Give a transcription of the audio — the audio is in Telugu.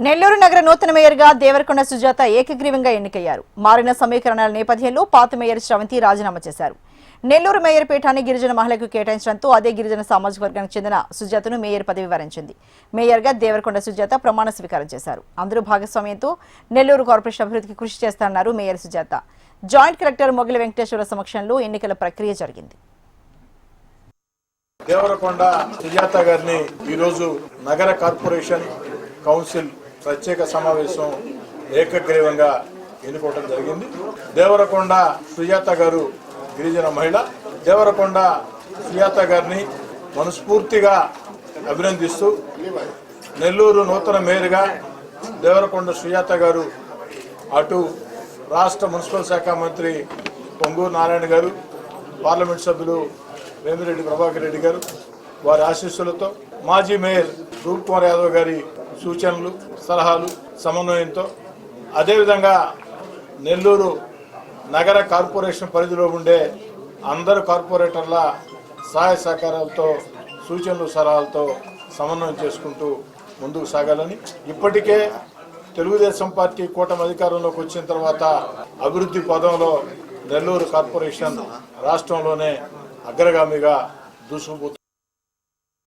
నెల్లూరు నగర నూతన మేయర్గా దేవరకొండ సుజాత ఏకగ్రీవంగా ఎన్నికయ్యారు. మారిన సమీకరణాల నేపథ్యంలో పాత మేయర్ శ్రవంతి రాజీనామా చేశారు. నెల్లూరు మేయర్ పీఠాన్ని గిరిజన మహిళకు కేటాయించడంతో అదే గిరిజన సామాజిక వర్గానికి చెందిన సుజాతను మేయర్ పదవి వరించింది. మేయర్గా దేవరకొండ సుజాత ప్రమాణ స్వీకారం చేశారు. అందరూ భాగస్వామ్యంతో నెల్లూరు కార్పొరేషన్ అభివృద్ధికి కృషి చేస్తారన్నారు మేయర్ సుజాత. జాయింట్ కలెక్టర్ మొగిలి వెంకటేశ్వర సమక్షంలో ఎన్నికల ప్రక్రియ జరిగింది. దేవరకొండ సుజాత గారిని ఈరోజు నగర కార్పొరేషన్ కౌన్సిల్ ప్రత్యేక సమావేశం ఏకగ్రీవంగా ఎన్నుకోవడం జరిగింది. దేవరకొండ సుజాత గారు గిరిజన మహిళ. దేవరకొండ సుజాత గారిని మనస్ఫూర్తిగా అభినందిస్తూ నెల్లూరు నూతన మేయర్గా దేవరకొండ సుజాత గారు అటు రాష్ట్ర మున్సిపల్ శాఖ మంత్రి పొంగూరు నారాయణ గారు, పార్లమెంట్ సభ్యులు వేమిరెడ్డి ప్రభాకర్ రెడ్డి గారు వారి ఆశీస్సులతో, మాజీ మేయర్ రూప్ కుమార్ యాదవ్ గారి సూచనలు, సలహాలు, సమన్వయంతో, అదేవిధంగా నెల్లూరు నగర కార్పొరేషన్ పరిధిలో ఉండే అందరు కార్పొరేటర్ల సహాయ సహకారాలతో, సూచనలు, సలహాలతో సమన్వయం చేసుకుంటూ ముందుకు సాగాలని, ఇప్పటికే తెలుగుదేశం పార్టీ కూటమి అధికారంలోకి వచ్చిన తర్వాత అభివృద్ధి పదంలో నెల్లూరు కార్పొరేషన్ రాష్ట్రంలోనే అగ్రగామిగా దూసుకుపోతుంది.